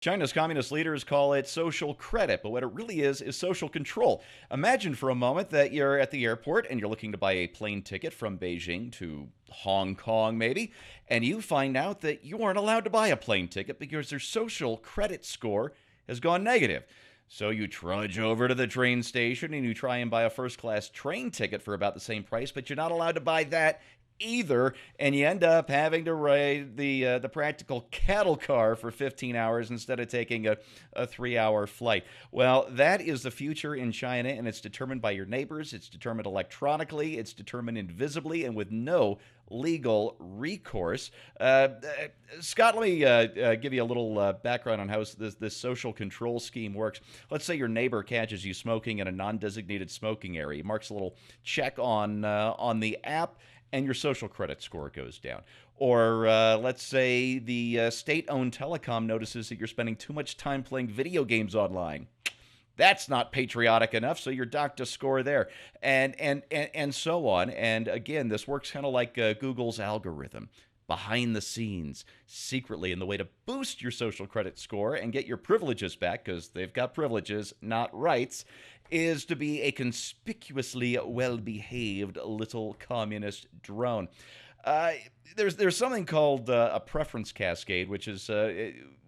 China's communist leaders call it social credit, but what it really is social control. Imagine for a moment that you're at the airport and you're looking to buy a plane ticket from Beijing to Hong Kong, maybe, and you find out that you aren't allowed to buy a plane ticket because their social credit score has gone negative. So you trudge over to the train station and you try and buy a first class train ticket for about the same price, but you're not allowed to buy that either, and you end up having to ride the practical cattle car for 15 hours instead of taking a 3-hour flight. Well, that is the future in China, and it's determined by your neighbors. It's determined electronically. It's determined invisibly and with no legal recourse. Scott, let me give you a little background on how this social control scheme works. Let's say your neighbor catches you smoking in a non-designated smoking area. He marks a little check on the app, and your social credit score goes down. Or let's say the state-owned telecom notices that you're spending too much time playing video games online. That's not patriotic enough, so you're docked a score there, and so on. And again, this works kind of like Google's algorithm behind the scenes, secretly, and the way to boost your social credit score and get your privileges back, because they've got privileges, not rights, is to be a conspicuously well-behaved little communist drone. There's something called a preference cascade, which is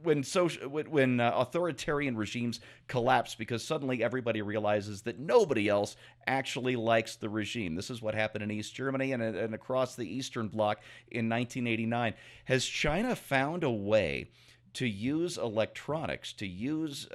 when authoritarian regimes collapse because suddenly everybody realizes that nobody else actually likes the regime. This is what happened in East Germany and across the Eastern Bloc in 1989. Has China found a way to use electronics, to use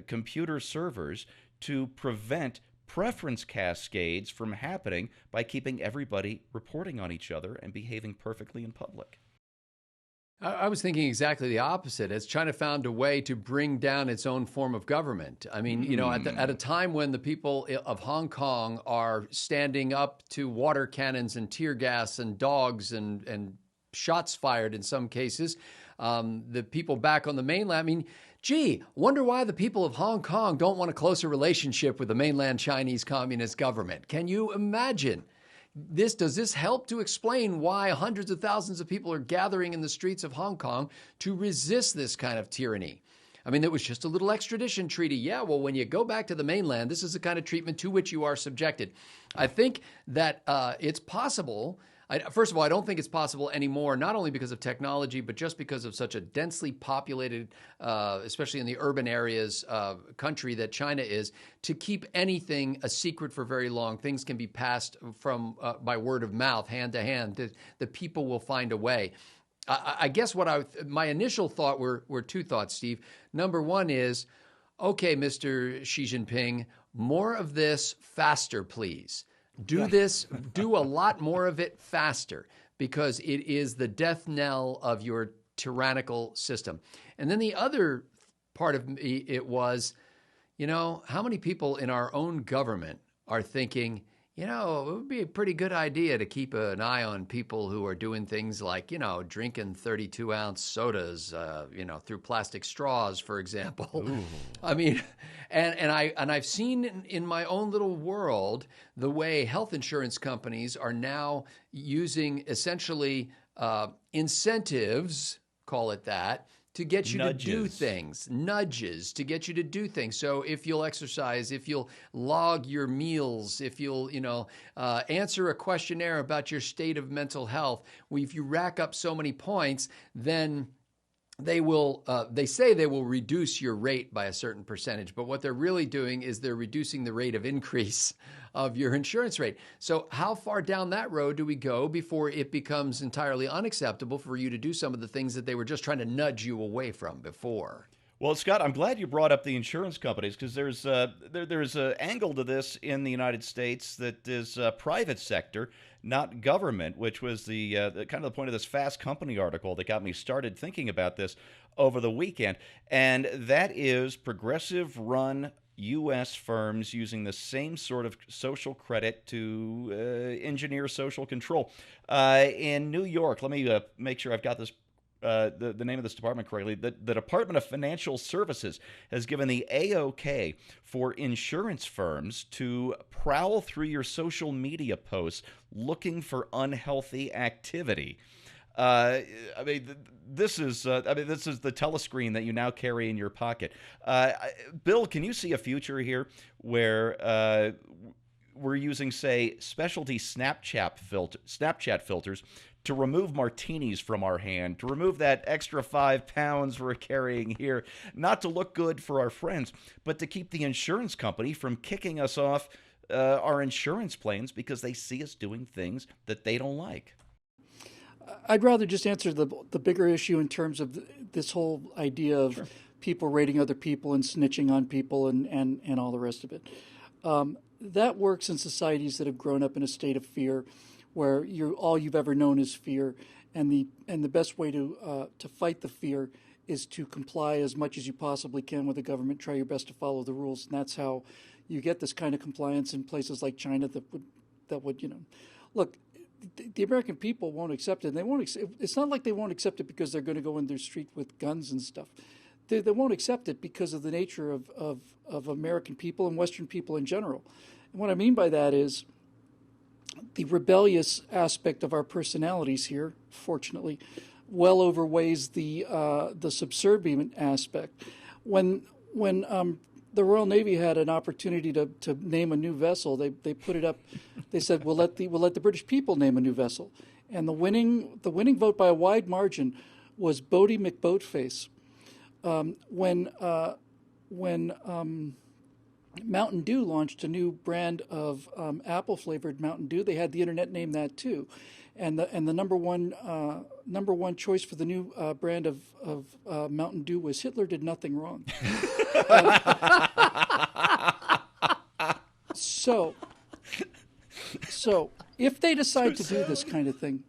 computer servers to prevent preference cascades from happening by keeping everybody reporting on each other and behaving perfectly in public? I was thinking exactly the opposite. Has China found a way to bring down its own form of government? I mean, at a time when the people of Hong Kong are standing up to water cannons and tear gas and dogs and shots fired in some cases, the people back on the mainland, I mean, gee, wonder why the people of Hong Kong don't want a closer relationship with the mainland Chinese Communist government. Can you imagine? Does this help to explain why hundreds of thousands of people are gathering in the streets of Hong Kong to resist this kind of tyranny? I mean, it was just a little extradition treaty. Yeah, well, when you go back to the mainland, this is the kind of treatment to which you are subjected. I think that it's possible. First of all, I don't think it's possible anymore, not only because of technology, but just because of such a densely populated, especially in the urban areas, country that China is, to keep anything a secret for very long. Things can be passed from by word of mouth, hand to hand. The people will find a way. I guess my initial thought were two thoughts, Steve. Number one is, okay, Mr. Xi Jinping, more of this faster, please. Do a lot more of it faster, because it is the death knell of your tyrannical system. And then the other part of me, it was, how many people in our own government are thinking, it would be a pretty good idea to keep an eye on people who are doing things like, drinking 32-ounce sodas, through plastic straws, for example. Ooh. I mean, and I've seen in my own little world the way health insurance companies are now using essentially incentives, call it that, to get you Nudges. to do things, nudges to get you to do things. So if you'll exercise, if you'll log your meals, if you'll, answer a questionnaire about your state of mental health, if you rack up so many points, then they say they will reduce your rate by a certain percentage. But what they're really doing is they're reducing the rate of increase of your insurance rate. So how far down that road do we go before it becomes entirely unacceptable for you to do some of the things that they were just trying to nudge you away from before? Well, Scott, I'm glad you brought up the insurance companies, because there's an angle to this in the United States that is private sector, not government, which was the kind of the point of this Fast Company article that got me started thinking about this over the weekend, and that is progressive-run U.S. firms using the same sort of social credit to engineer social control. In New York, let me make sure I've got this the name of this department correctly. The Department of Financial Services has given the A-OK for insurance firms to prowl through your social media posts looking for unhealthy activity. Uh, I mean, this is this is the telescreen that you now carry in your pocket. Bill, can you see a future here where we're using, say, specialty Snapchat filters to remove martinis from our hand, to remove that extra 5 pounds we're carrying here, not to look good for our friends, but to keep the insurance company from kicking us off our insurance plans because they see us doing things that they don't like? I'd rather just answer the bigger issue in terms of this whole idea of Sure. people rating other people and snitching on people and all the rest of it. That works in societies that have grown up in a state of fear, where all you've ever known is fear, and the best way to fight the fear is to comply as much as you possibly can with the government. Try your best to follow the rules, and that's how you get this kind of compliance in places like China that would look. The American people won't accept it. And they won't. It's not like they won't accept it because they're going to go in their street with guns and stuff. They won't accept it because of the nature of American people and Western people in general. And what I mean by that is the rebellious aspect of our personalities here, fortunately, well overweighs the subservient aspect. When the Royal Navy had an opportunity to name a new vessel, they put it up. They said, we'll let the British people name a new vessel, and the winning vote by a wide margin was Bodie McBoatface. When Mountain Dew launched a new brand of apple flavored Mountain Dew, they had the internet name that too, and the number one choice for the new brand of Mountain Dew was Hitler did nothing wrong. So if they decide to do this kind of thing,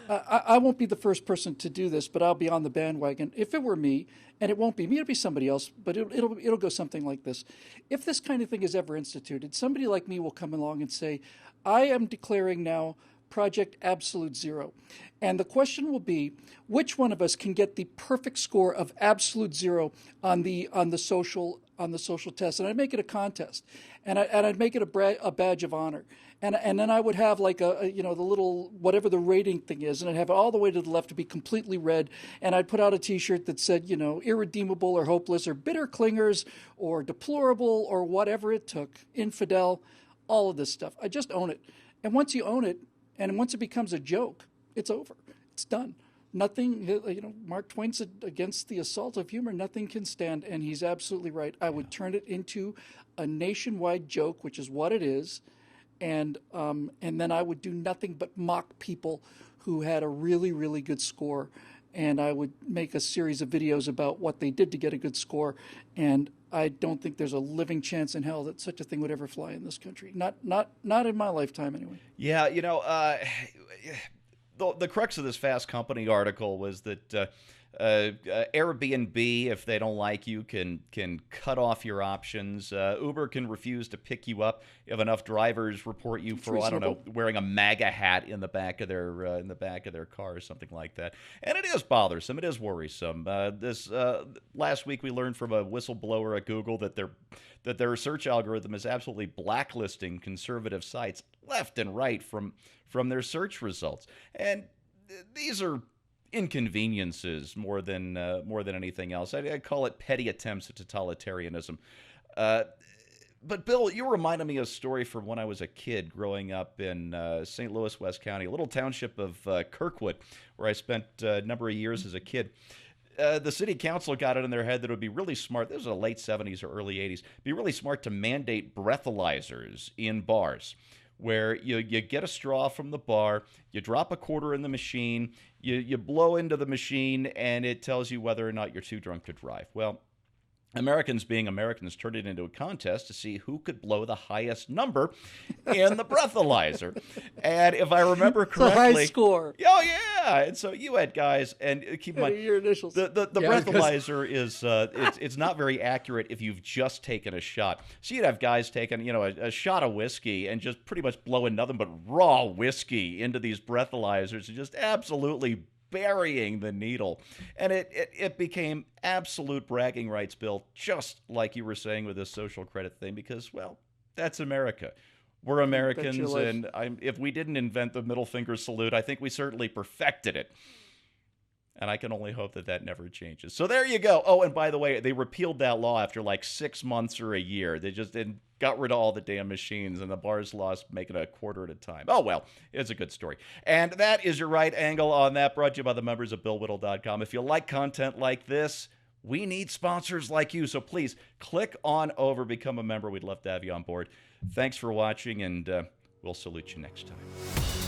I won't be the first person to do this, but I'll be on the bandwagon. If it were me, and it won't be me, it'll be somebody else, but it'll go something like this. If this kind of thing is ever instituted, somebody like me will come along and say, I am declaring now Project Absolute Zero. And the question will be, which one of us can get the perfect score of absolute zero on the social test? And I'd make it a contest, and I'd make it a badge of honor. And then I would have like the little whatever the rating thing is, and I'd have it all the way to the left to be completely red, and I'd put out a T-shirt that said, irredeemable or hopeless or bitter clingers or deplorable or whatever it took, infidel, all of this stuff. I just own it. And once you own it, and once it becomes a joke, it's over. It's done. Nothing, Mark Twain said, against the assault of humor, nothing can stand, and he's absolutely right. I would turn it into a nationwide joke, which is what it is, and then I would do nothing but mock people who had a really, really good score, and I would make a series of videos about what they did to get a good score, and I don't think there's a living chance in hell that such a thing would ever fly in this country. Not in my lifetime, anyway. Yeah, the crux of this Fast Company article was that Airbnb, if they don't like you, can cut off your options. Uber can refuse to pick you up if enough drivers report you for wearing a MAGA hat in the back of their car or something like that. And it is bothersome. It is worrisome. This last week we learned from a whistleblower at Google that their search algorithm is absolutely blacklisting conservative sites left and right from their search results. And these are inconveniences more than anything else. I'd call it petty attempts at totalitarianism. But Bill, you reminded me of a story from when I was a kid growing up in St. Louis, West County, a little township of Kirkwood, where I spent a number of years as a kid. The city council got it in their head that it would be really smart, this was the late 70s or early 80s, be really smart to mandate breathalyzers in bars, where you get a straw from the bar, you drop a quarter in the machine, you blow into the machine, and it tells you whether or not you're too drunk to drive. Well, Americans being Americans turned it into a contest to see who could blow the highest number in the breathalyzer. And if I remember correctly, It's a high score. Oh yeah, and so you had guys, and keep in mind Your initials. the breathalyzer is it's not very accurate if you've just taken a shot. So you'd have guys taking a shot of whiskey and just pretty much blowing nothing but raw whiskey into these breathalyzers and just absolutely burying the needle. And it became absolute bragging rights, Bill, just like you were saying with this social credit thing, because, well, that's America. We're Americans, and if we didn't invent the middle finger salute, I think we certainly perfected it. And I can only hope that that never changes. So there you go. Oh, and by the way, they repealed that law after like 6 months or a year. They just got rid of all the damn machines, and the bars lost making a quarter at a time. Oh, well, it's a good story. And that is your right angle on that, brought to you by the members of BillWhittle.com. If you like content like this, we need sponsors like you. So please click on over, become a member. We'd love to have you on board. Thanks for watching, and we'll salute you next time.